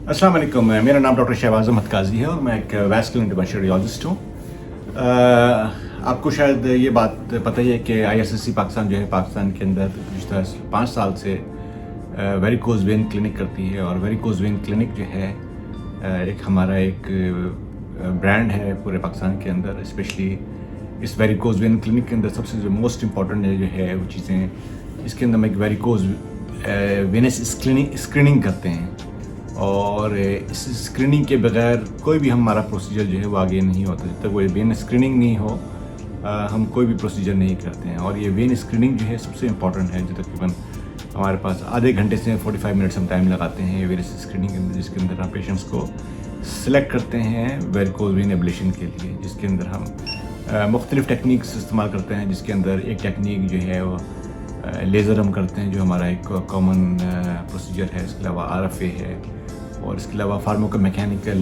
अस्सलाम वालेकुम। मेरा नाम डॉक्टर शहबाज अहमद काजी है और मैं एक वैस्कुलर इंटरवेंशनल रेडियोलॉजिस्ट हूँ। आपको शायद ये बात पता ही है कि ISSC पाकिस्तान जो है पाकिस्तान के अंदर पिछले 5 साल से वेरिकोज वेन क्लिनिक करती है। और वेरिकोज वेन क्लिनिक जो है एक हमारा एक ब्रांड है पूरे पाकिस्तान के अंदर। स्पेशली इस वेरिकोज वेन क्लिनिक के अंदर सबसे जो मोस्ट इम्पॉर्टेंट है जो है वो चीज़ें, इसके अंदर हम एक वेरिकोज वेनस स्क्रीनिंग करते हैं। और इस स्क्रीनिंग के बगैर कोई भी हमारा प्रोसीजर जो है वो आगे नहीं होता। जब तक वो वेन स्क्रीनिंग नहीं हो हम कोई भी प्रोसीजर नहीं करते हैं। और ये वेन स्क्रीनिंग जो है सबसे इम्पॉर्टेंट है, जो तकरीबन हमारे पास आधे घंटे से 45 मिनट्स हम टाइम लगाते हैं वेन स्क्रीनिंग के अंदर, जिसके अंदर हम पेशेंट्स को सिलेक्ट करते हैं वेरिकोज वेन एब्लेशन के लिए, जिसके अंदर हम मुख्तलिफ़ टेक्निक्स इस्तेमाल करते हैं। जिसके अंदर एक टेक्निक जो है वो लेज़र हम करते हैं, जो हमारा एक कॉमन प्रोसीजर है। इसके अलावा RFA है और इसके अलावा फार्माकोमैकेनिकल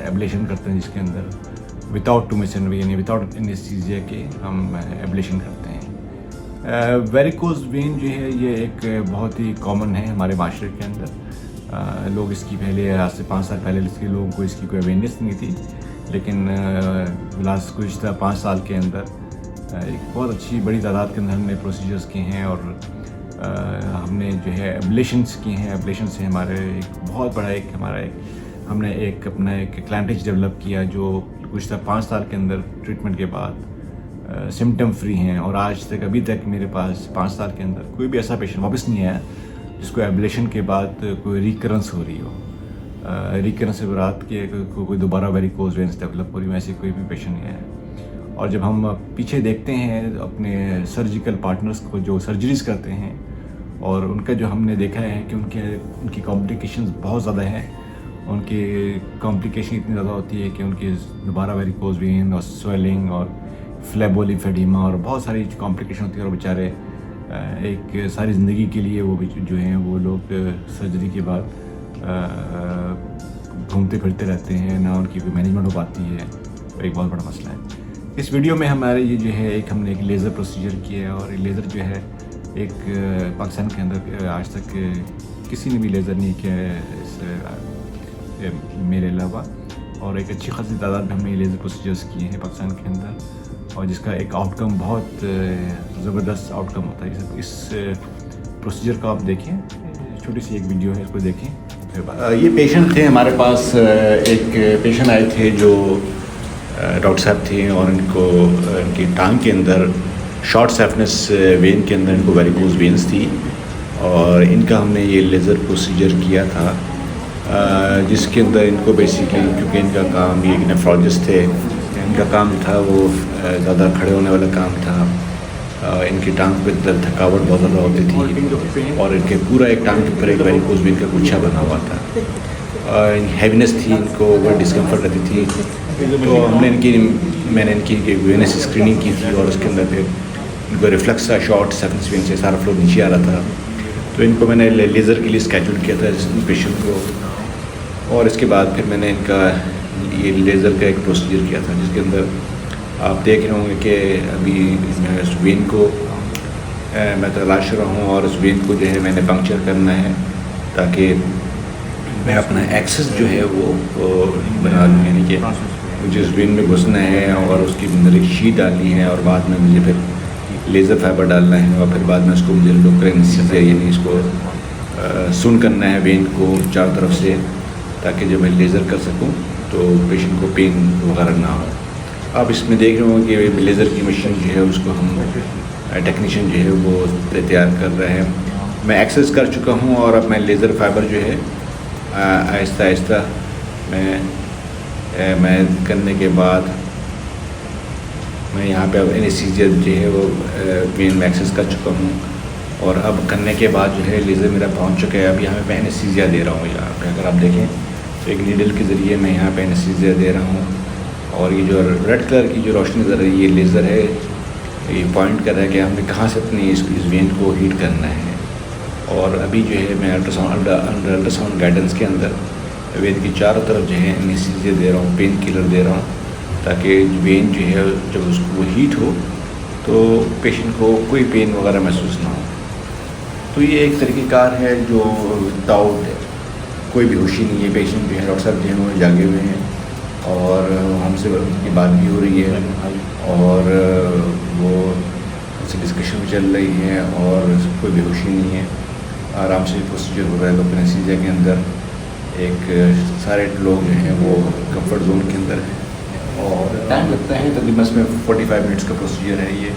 एब्लेशन करते हैं, जिसके अंदर विदाउट टूमेसन यानी विदाउट एनेस्थीसिया के हम एब्लेशन करते हैं। वेरिकोज वेन जो है ये एक बहुत ही कॉमन है हमारे माशरे के अंदर। लोग इसकी पहले आज से 5 साल पहले इसके लोगों को इसकी कोई अवेयरनेस नहीं थी, लेकिन लास्ट कुछ 5 साल के अंदर एक बहुत अच्छी बड़ी तादाद के अंदर हमने प्रोसीजर्स किए हैं और हमने जो है एब्लेशंस किए हैं। एब्लेशन से हमारे एक बहुत बड़ा हमने एक अपना एक क्लाइंटेज डेवलप किया, जो गुज़श्ता 5 साल के अंदर ट्रीटमेंट के बाद सिम्टम फ्री हैं। और आज तक अभी तक मेरे पास 5 साल के अंदर कोई भी ऐसा पेशेंट वापस नहीं आया जिसको एब्लेशन के बाद कोई रिकरेंस हो रही हो। रिकरेंस से रात के कोई दोबारा वेरिकोज वेन्स डेवलप हो रही हो, ऐसे कोई भी पेशेंट नहीं आया। और जब हम पीछे देखते हैं अपने सर्जिकल पार्टनर्स को जो सर्जरीज करते हैं, और उनका जो हमने देखा है कि उनकी कॉम्प्लिकेशंस बहुत ज़्यादा हैं। उनकी कॉम्प्लिकेशन इतनी ज़्यादा होती है कि उनकी दोबारा वेरिकोज वेन और स्वेलिंग और फ्लेबोलिफेडिमा और बहुत सारी कॉम्प्लिकेशन होती है। और बेचारे एक सारी ज़िंदगी के लिए वो जो हैं वो लोग सर्जरी के बाद घूमते फिरते रहते हैं, ना उनकी कोई मैनेजमेंट हो पाती है। एक बहुत बड़ा मसला है। इस वीडियो में हमारे ये जो है हमने एक लेज़र प्रोसीजर किया है। और लेज़र जो है एक पाकिस्तान के अंदर आज तक किसी ने भी लेज़र नहीं किया है मेरे अलावा। और एक अच्छी खासी तादाद में हमने ये लेज़र प्रोसीजर्स किए हैं पाकिस्तान के अंदर, और जिसका एक आउटकम बहुत ज़बरदस्त आउटकम होता है। इस प्रोसीजर को आप देखें, छोटी सी एक वीडियो है, इसको देखें। ये पेशेंट थे हमारे पास, एक पेशेंट आए थे जो डॉक्टर साहब थे, और इनकी टांग के अंदर शॉर्ट सैफनेस वेन के अंदर इनको वेरिकोज वेन्स थी। और इनका हमने ये लेज़र प्रोसीजर किया था, जिसके अंदर इनको बेसिकली, क्योंकि इनका काम ये नेफ्रोलॉजिस्ट थे, इनका काम था वो ज़्यादा खड़े होने वाला काम था। इनकी टांग पे दर्द थकावट बहुत ज़्यादा होती थी, और इनके पूरा एक टांग के ऊपर एक वेरिकोज वेन का गुच्छा बना हुआ था। हैवीनेस थी, इनको वो डिस्कम्फर्ट रहती थी। तो मैंने इनकी वेनस स्क्रीनिंग की थी, और उसके अंदर फिर इनको रिफ्लक्स था, शॉर्ट सैफनेस वेन से सारा फ्लो नीचे आ रहा था। तो इनको मैंने लेज़र के लिए स्केड्यूल किया था पेशेंट को। और इसके बाद फिर मैंने इनका ये लेज़र का एक प्रोसीजर किया था, जिसके अंदर आप देख रहे होंगे कि अभी इस वेन को मैं तलाश रहा हूँ, और उस वेन को जो है मैंने पंक्चर करना है, ताकि मैं अपना एक्सेस जो है वो बना लूँ। यानी कि मुझे उस वेन में घुसना है और उसकी अंदर एक शीट डालनी है, और बाद में मुझे फिर लेज़र फाइबर डालना है, और फिर बाद में उसको मुझे लोकल एनेस्थीसिया यानी इसको सुन करना है वेन को चारों तरफ से, ताकि जब मैं लेज़र कर सकूं तो पेशेंट को पेन वगैरह ना हो। आप इसमें देख रहे हो कि लेज़र की मशीन जो है उसको हम टेक्नीशियन जो है वो तैयार कर रहे हैं। मैं एक्सेस कर चुका हूँ, और अब मैं लेज़र फाइबर जो है आहिस्ता आहिस्ता मैं करने के बाद मैं यहाँ पे अब एनेस्थीसिया जो है वो वेन में एक्सेस कर चुका हूँ। और अब करने के बाद जो है लेज़र मेरा पहुँच चुका है। अब यहाँ पे मैं एनेस्थीसिया दे रहा हूँ। यहाँ पे अगर आप देखें तो एक नीडल के ज़रिए मैं यहाँ पे एनेस्थीसिया दे रहा हूँ। और ये जो रेड कलर की जो रोशनी नज़र है, ये लेज़र है, ये पॉइंट कर रहा है कि हमने कहाँ से अपनी इस वेन को हीट करना है। और अभी जो है मैं अल्ट्रासाउंड गाइडेंस के अंदर वेन की चारों तरफ जो है एनेस्थीसिया दे रहा हूँ, पेन किलर दे रहा हूँ, ताकि वेन जो है जब उसको हीट हो तो पेशेंट को कोई पेन वगैरह महसूस ना हो। तो ये एक तरीक़ेकार है जो विदाउट कोई बेहोशी नहीं है। पेशेंट जो है डॉक्टर साहब जो हैं वो जागे हुए हैं और हमसे उनकी बात भी हो रही है और वो उनसे डिस्कशन भी चल रही है और कोई बेहोशी नहीं है। आराम से प्रोसीजर हो रहा है। तो एनेस्थीसिया के अंदर एक सारे लोग जो हैं वो कंफर्ट जोन के अंदर हैं और टाइम लगता है तकरीबन इसमें 45 मिनट्स का प्रोसीजर है ये।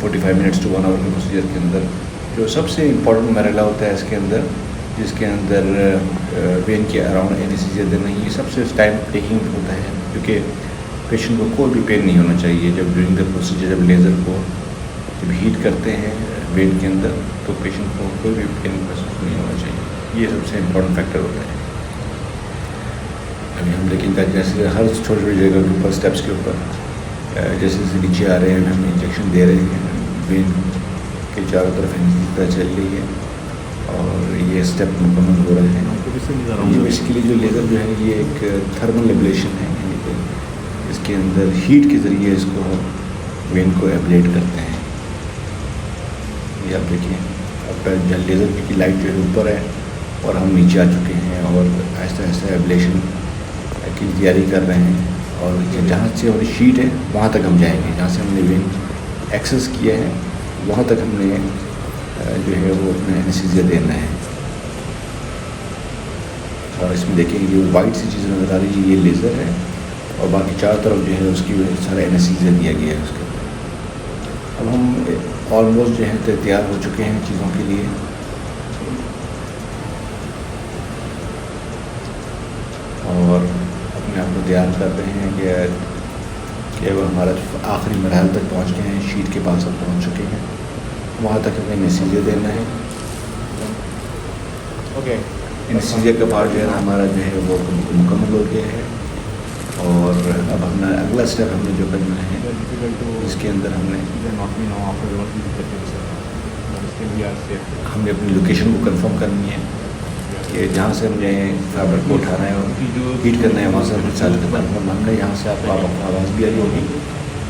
45 मिनट्स टू 1 आवर के प्रोसीजर के अंदर जो सबसे इम्पोर्टेंट मरहला होता है इसके अंदर, जिसके अंदर वेन के अराउंड एनेस्थीसिया देना, ये सबसे टाइम टेकिंग होता है क्योंकि पेशेंट को कोई भी पेन नहीं होना चाहिए। जब ड्यूरिंग द प्रोसीजर जब लेज़र को जब हीट करते हैं वेन के अंदर तो पेशेंट को कोई भी पेन महसूस नहीं होना चाहिए। ये सबसे इम्पोर्टेंट फैक्टर होता है। अभी हम देखेंगे जैसे हर छोटी छोटी जगह के ऊपर स्टेप्स के ऊपर जैसे जैसे नीचे आ रहे हैं हम इंजेक्शन दे रहे हैं। वेन के चारों तरफ एनेस्थीसिया चल रही है और ये स्टेप मुकम्मल हो रहे हैं। ये बेसिकली जो लेज़र जो है ये एक थर्मल एब्लेशन है, यानी कि इसके अंदर हीट के ज़रिए इसको वेन को एब्लेट करते हैं। ये आप देखिए अब लेज़र की लाइट जो है ऊपर है और हम नीचे आ चुके हैं और ऐसा ऐसा एब्लेशन की तैयारी कर रहे हैं और जहाँ से हमारी शीट है वहाँ तक हम जाएंगे। जहाँ से हमने वेन एक्सेस किया है वहाँ तक हमने जो है वो अपना एनेस्थीसिया देना है। और इसमें देखेंगे जो वाइट सी चीज़ नज़र आ रही है ये लेज़र है और बाकी चारों तरफ जो है उसकी सारा एनेस्थीसिया दिया गया है उसके ऊपर। अब हम ऑलमोस्ट जो है तैयार हो चुके हैं चीज़ों के लिए। और अपने आप को तैयार कर रहे हैं कि वो हमारा आखिरी मरहल तक पहुंच गए हैं, शीट के पास अब पहुंच चुके हैं, वहाँ तक हमें एनेस्थीसिया देना है। ओके, एनेस्थीसिया का पार्ट जो है ना हमारा जो है वो मुकम्मल हो गया है और अब हमने अगला स्टेप हमने जो करना है इसके अंदर हमने अपनी लोकेशन को कंफर्म करनी है कि जहाँ से हमने फाइबर को उठाना है और हीट करना है वहाँ से हमने चालू करना है। हमने यहाँ से आपको आवाज़ भी आई होगी।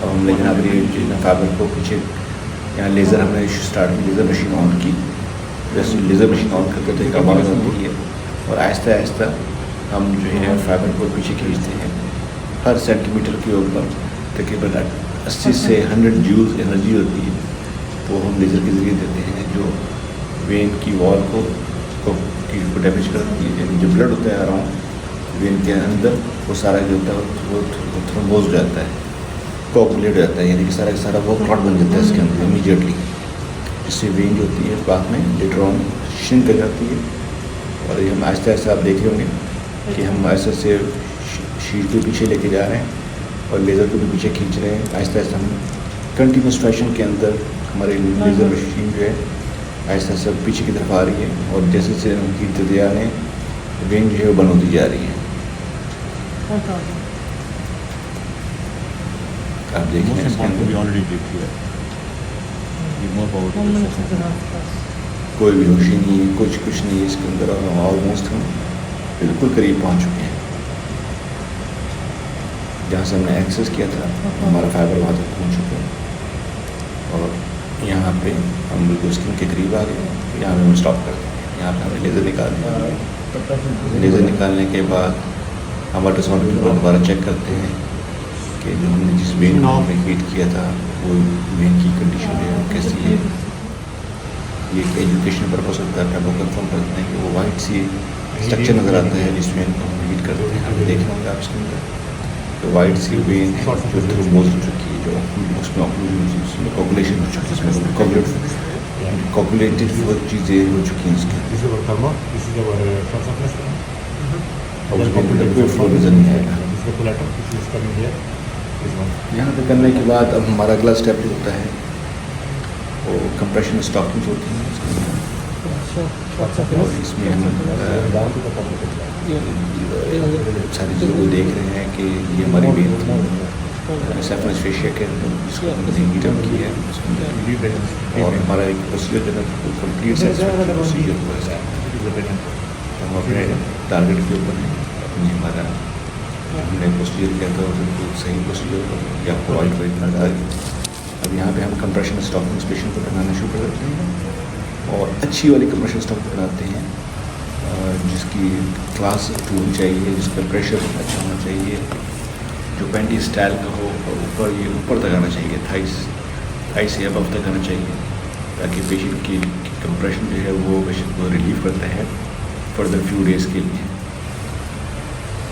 अब हमने जनाब ये फाइबर को पीछे यहाँ लेज़र हमने स्टार्ट की, लेज़र मशीन ऑन की। जैसे लेज़र मशीन ऑन करते तो एक आवाज़ आती है और आहिस्ता आहिस्ता हम जो है फाइबर को पीछे खींचते हैं। हर सेंटीमीटर के ऊपर तकरीबन 80 से 100 जूल्स एनर्जी होती है, वो हम लेज़र के ज़रिए देते हैं जो वेन की वॉल को डैमेज करती है। यानी जो ब्लड होता है अराउंड वेन के अंदर वो सारा जो होता है वो थ्रोम्बोज हो जाता है, कोगुलेट हो जाता है, यानी कि सारा का सारा वो क्लॉट बन जाता है इसके अंदर इमीडिएटली, जिससे वेन जो होती है बाद में लेटर ऑन श्रिंक कर जाती है। और ये हम आहिस्ता आहिस्ता आप देखे होंगे कि हम ऐसे से शीट के पीछे लेके जा रहे हैं और लेज़र को भी पीछे खींच रहे हैं। आहिस्ता आहिस्ता हम कंटिन्यूस फैशन के अंदर हमारी लेज़र मशीन जो है आहिस्ता आहिस्ता पीछे की तरफ आ रही है और जैसे जैसे हम खींचते जा रहे हैं वेन जो है वो बंद होती जा रही है। आप देख रहे हैं इसके अंदर कोई भी होशी नहीं है, कुछ नहीं है इसके अंदर और ऑलमोस्ट हम बिल्कुल करीब पहुंच चुके हैं। जहाँ से हमने एक्सेस किया था हमारा फाइबर वहाँ तक पहुँच चुका है और यहाँ पे हम बिल्कुल स्किन के करीब आ गए। यहाँ पे हम स्टॉप करते हैं। यहाँ पे हमें लेज़र निकाल दिया। लेज़र निकालने के बाद हम अल्ट्रासाउंड के ऊपर दोबारा चेक करते हैं कि जो हमने जिस वेन को हमने हीट किया था वो वेन की कंडीशन जो है वो कैसी है। ये एक एजुकेशन पर्पस होता है, वो कंफर्म करते हैं कि वो वाइट सी स्ट्रक्चर नज़र आता है जिस वेन को हम हीट करते हैं। आप देख होंगे आप इसके अंदर तो वाइट सी वेन है जो थ्रोम्बोज हो चुकी है, जो उसमें कोगुलेशन हो चुकी है, उसमें कोगुलेटेड चीज़ें हो चुकी हैं इसके और उसमें कोई फ्लो नज़र नहीं आएगा। यहाँ पे करने के बाद अब हमारा अगला स्टेप जो होता है वो कंप्रेशन स्टॉकिंग होती है। और इसमें हम सारी चीज़ों को देख रहे हैं कि ये हमारी वेन थी सैफरस फेशिया के अंदर जिसको हमने हीट अप किया है और हमारा एक प्रोसीजर जो है कंप्लीट प्रोसीजर हुआ है। हम अपने टारगेट के ऊपर हैं, अपनी हमारा हमने प्रोसीजर किया था बिल्कुल सही प्रोसीजर या आपको वाइट वाइट लगा रही। अब यहाँ पे हम कंप्रेशन स्टॉकिंग पेशेंट को बनाना शुरू कर देते हैं और अच्छी वाली कंप्रेशन स्टॉक बनाते हैं जिसकी क्लास होनी चाहिए, जिसका प्रेशर अच्छा होना चाहिए, जो पेंटी स्टाइल का हो और ऊपर तक आना चाहिए, थाई से अबव तक आना चाहिए, ताकि पेशेंट की कंप्रेशन जो है वो पेशेंट को रिलीव करता है फर्दर फ्यू डेज़ के लिए।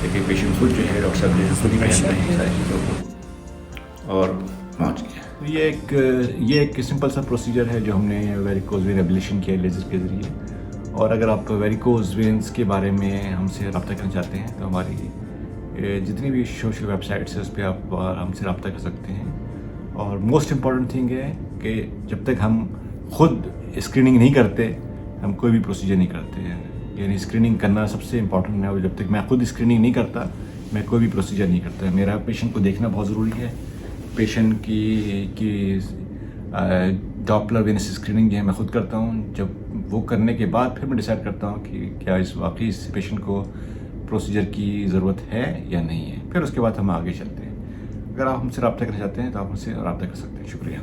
देखिए पेशेंट खुद जो है डॉक्टर साहब जो है खुद ही पहन रहे हैं सारी चीज़ों को और पहुँच गया। तो ये एक सिंपल सा प्रोसीजर है जो हमने वेरिकोज वेन एब्लेशन किया लेज़र के ज़रिए। और अगर आप वेरिकोज वेन्स के बारे में हमसे रब्ता करना चाहते हैं तो हमारी जितनी भी सोशल वेबसाइट्स है उस पर आप हमसे रब्ता कर सकते हैं। और मोस्ट इम्पॉर्टेंट थिंग है कि जब तक हम खुद स्क्रीनिंग नहीं करते हम कोई भी प्रोसीजर नहीं करते हैं। यानी स्क्रीनिंग करना सबसे इम्पॉर्टेंट है और जब तक मैं खुद स्क्रीनिंग नहीं करता मैं कोई भी प्रोसीजर नहीं करता। मेरा पेशेंट को देखना बहुत ज़रूरी है। पेशेंट की डॉपलर वेनस स्क्रीनिंग जो है मैं खुद करता हूँ। जब वो करने के बाद फिर मैं डिसाइड करता हूँ कि क्या वाकई इस पेशेंट को प्रोसीजर की ज़रूरत है या नहीं है। फिर उसके बाद हम आगे चलते हैं। अगर आप हमसे रब्ता करना चाहते हैं तो आप हमसे रब्ता कर सकते हैं। शुक्रिया।